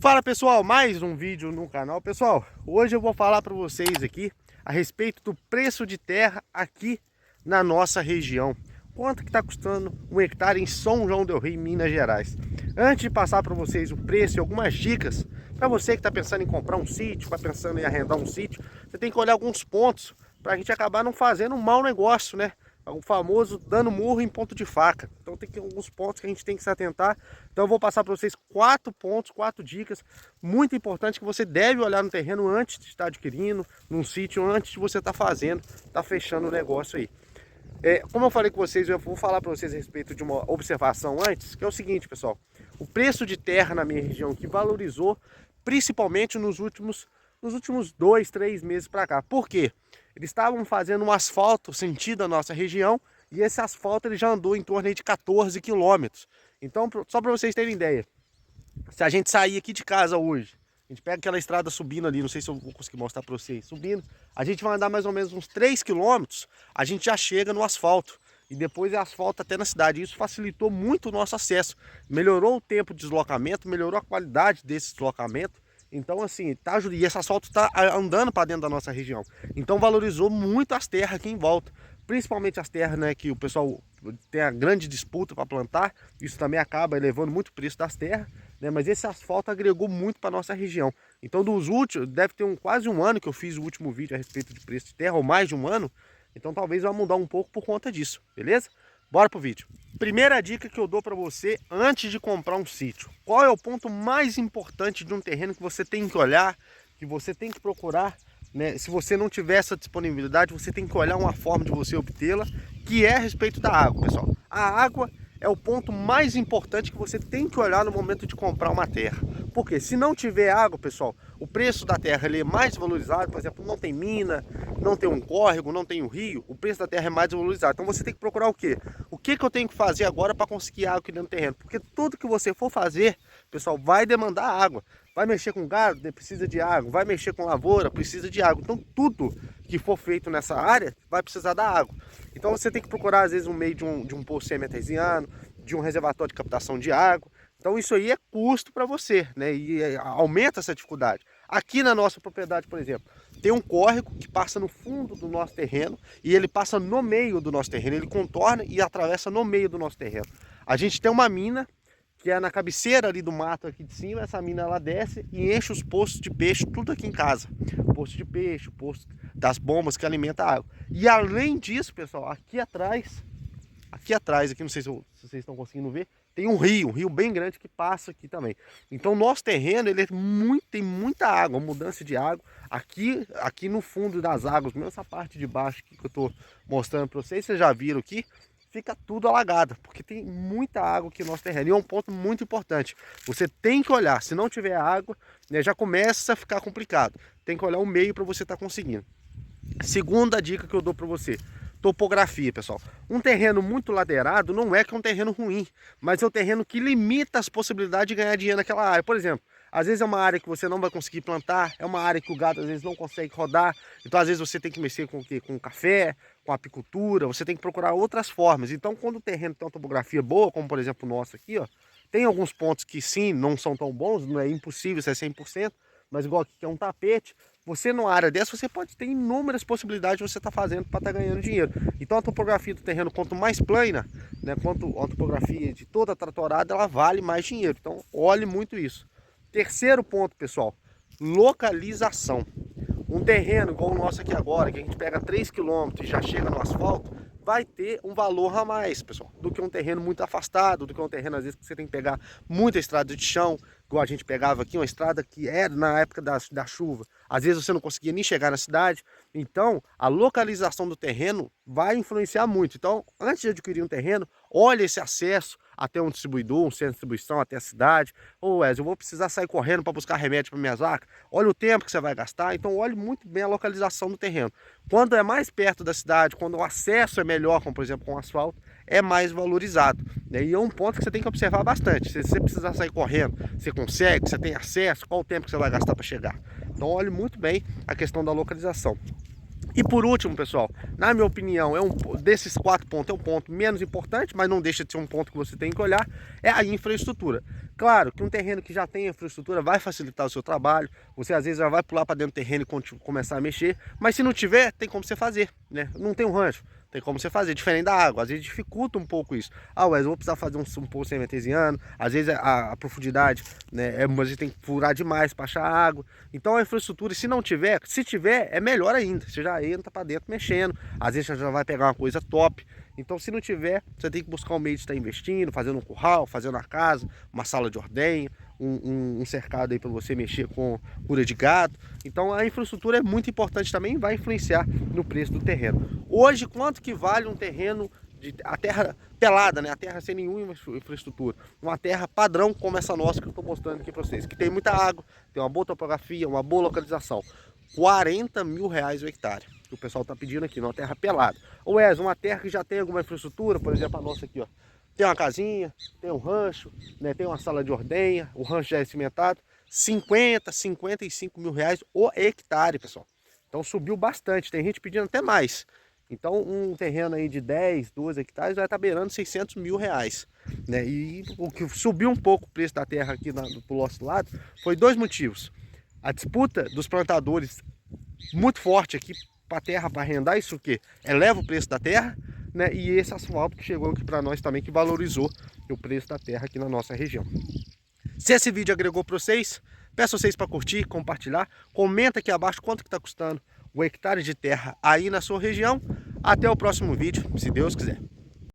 Fala pessoal, mais um vídeo no canal. Pessoal, hoje eu vou falar para vocês aqui a respeito do preço de terra aqui na nossa região. Quanto que está custando um hectare em São João del Rei, Minas Gerais. Antes de passar para vocês o preço e algumas dicas, para você que está pensando em comprar um sítio, está pensando em arrendar um sítio, você tem que olhar alguns pontos para a gente acabar não fazendo um mau negócio, né? O famoso dando murro em ponto de faca. Então tem alguns pontos que a gente tem que se atentar. Então eu vou passar para vocês 4 pontos, 4 dicas muito importantes que você deve olhar no terreno antes de estar adquirindo, num sítio, antes de você estar fazendo, estar fechando o negócio aí. Como eu falei com vocês, eu vou falar para vocês a respeito de uma observação antes, que é o seguinte, pessoal. O preço de terra na minha região que valorizou, principalmente nos últimos 2, 3 meses para cá. Por quê? Eles estavam fazendo um asfalto sentido a nossa região e esse asfalto ele já andou em torno de 14 quilômetros. Então, só para vocês terem ideia, se a gente sair aqui de casa hoje, a gente pega aquela estrada subindo ali, não sei se eu vou conseguir mostrar para vocês, subindo, a gente vai andar mais ou menos uns 3 quilômetros, a gente já chega no asfalto. E depois é asfalto até na cidade. Isso facilitou muito o nosso acesso. Melhorou o tempo de deslocamento, melhorou a qualidade desse deslocamento. Então, assim, e esse asfalto está andando para dentro da nossa região. Então, valorizou muito as terras aqui em volta. Principalmente as terras, né, que o pessoal tem a grande disputa para plantar. Isso também acaba elevando muito o preço das terras. Né, mas esse asfalto agregou muito para a nossa região. Então, dos últimos, deve ter quase um ano que eu fiz o último vídeo a respeito de preço de terra, ou mais de um ano. Então, talvez vai mudar um pouco por conta disso, beleza? Bora pro vídeo. Primeira dica que eu dou para você antes de comprar um sítio. Qual é o ponto mais importante de um terreno que você tem que olhar, que você tem que procurar, né? Se você não tiver essa disponibilidade, você tem que olhar uma forma de você obtê-la, que é a respeito da água, pessoal. A água é o ponto mais importante que você tem que olhar no momento de comprar uma terra. Porque se não tiver água, pessoal, o preço da terra ele é mais valorizado. Por exemplo, não tem mina, não tem um córrego, não tem um rio, o preço da terra é mais valorizado. Então você tem que procurar o quê? O que eu tenho que fazer agora para conseguir água aqui dentro do terreno? Porque tudo que você for fazer, pessoal, vai demandar água. Vai mexer com gado, precisa de água. Vai mexer com lavoura, precisa de água. Então tudo que for feito nessa área vai precisar da água. Então você tem que procurar às vezes um meio de um poço semi-artesiano, de um reservatório de captação de água. Então isso aí é custo para você, né? E aumenta essa dificuldade. Aqui na nossa propriedade, por exemplo, tem um córrego que passa no fundo do nosso terreno e ele passa no meio do nosso terreno. Ele contorna e atravessa no meio do nosso terreno. A gente tem uma mina que é na cabeceira ali do mato aqui de cima. Essa mina ela desce e enche os poços de peixe tudo aqui em casa. Poço de peixe, poço das bombas que alimenta a água. E além disso, pessoal, aqui atrás, aqui não sei se vocês estão conseguindo ver, tem um rio bem grande que passa aqui também. Então nosso terreno ele tem muita água, mudança de água. Aqui no fundo das águas, mesmo essa parte de baixo aqui que eu estou mostrando para vocês já viram aqui, fica tudo alagado, porque tem muita água aqui no nosso terreno. E é um ponto muito importante. Você tem que olhar, se não tiver água, né, já começa a ficar complicado. Tem que olhar o meio para você estar conseguindo. Segunda dica que eu dou para você. Topografia, pessoal. Um terreno muito ladeirado não é que é um terreno ruim, mas é um terreno que limita as possibilidades de ganhar dinheiro naquela área. Por exemplo, às vezes é uma área que você não vai conseguir plantar, é uma área que o gado às vezes não consegue rodar, então às vezes você tem que mexer com o quê? Com café, com apicultura, você tem que procurar outras formas. Então quando o terreno tem uma topografia boa, como por exemplo o nosso aqui, ó, tem alguns pontos que sim, não são tão bons, não é impossível ser 100%, mas igual aqui que é um tapete, você numa área dessa, você pode ter inúmeras possibilidades de você estar fazendo para estar ganhando dinheiro. Então a topografia do terreno, quanto mais plana, né, quanto a topografia de toda a tratorada, ela vale mais dinheiro. Então olhe muito isso. Terceiro ponto, pessoal, localização. Um terreno igual o nosso aqui agora, que a gente pega 3 km e já chega no asfalto, vai ter um valor a mais, pessoal, do que um terreno muito afastado, do que um terreno às vezes que você tem que pegar muita estrada de chão, igual a gente pegava aqui, uma estrada que era na época da chuva. Às vezes você não conseguia nem chegar na cidade. Então, a localização do terreno vai influenciar muito. Então, antes de adquirir um terreno, olhe esse acesso até um distribuidor, um centro de distribuição, até a cidade. Ô Wes, eu vou precisar sair correndo para buscar remédio para minhas vacas. Olha o tempo que você vai gastar. Então, olhe muito bem a localização do terreno. Quando é mais perto da cidade, quando o acesso é melhor, como por exemplo com asfalto, é mais valorizado. E é um ponto que você tem que observar bastante. Se você precisar sair correndo, você consegue, você tem acesso, qual o tempo que você vai gastar para chegar. Então olhe muito bem a questão da localização. E por último, pessoal, na minha opinião, desses 4 pontos é um ponto menos importante, mas não deixa de ser um ponto que você tem que olhar, é a infraestrutura. Claro que um terreno que já tem infraestrutura vai facilitar o seu trabalho, você às vezes já vai pular para dentro do terreno e começar a mexer, mas se não tiver, tem como você fazer, né? Não tem um rancho, tem como você fazer, diferente da água, às vezes dificulta um pouco isso. Ah, mas eu vou precisar fazer um poço artesiano, às vezes a profundidade, né, a gente tem que furar demais para achar água. Então a infraestrutura, se não tiver, se tiver, é melhor ainda, você já entra para dentro mexendo, às vezes você já vai pegar uma coisa top. Então se não tiver, você tem que buscar um meio de estar investindo, fazendo um curral, fazendo a casa, uma sala de ordenha, um cercado aí para você mexer com cura de gado. Então a infraestrutura é muito importante também e vai influenciar no preço do terreno. Hoje, quanto que vale um terreno, a terra pelada, né? A terra sem nenhuma infraestrutura. Uma terra padrão como essa nossa que eu estou mostrando aqui para vocês, que tem muita água, tem uma boa topografia, uma boa localização. 40 mil reais o hectare, que o pessoal está pedindo aqui, numa terra pelada. Ou uma terra que já tem alguma infraestrutura, por exemplo, a nossa aqui, ó. Tem uma casinha, tem um rancho, né? Tem uma sala de ordenha, o rancho já é cimentado. 50, 55 mil reais o hectare, pessoal. Então subiu bastante, tem gente pedindo até mais. Então um terreno aí de 10, 12 hectares vai estar beirando 600 mil reais. Né? E o que subiu um pouco o preço da terra aqui do nosso lado foi dois motivos. A disputa dos plantadores muito forte aqui para a terra, para arrendar, isso o quê? Eleva o preço da terra, né? E esse asfalto que chegou aqui para nós também, que valorizou o preço da terra aqui na nossa região. Se esse vídeo agregou para vocês, peço vocês para curtir, compartilhar, comenta aqui abaixo quanto que está custando o hectare de terra aí na sua região. Até o próximo vídeo, se Deus quiser.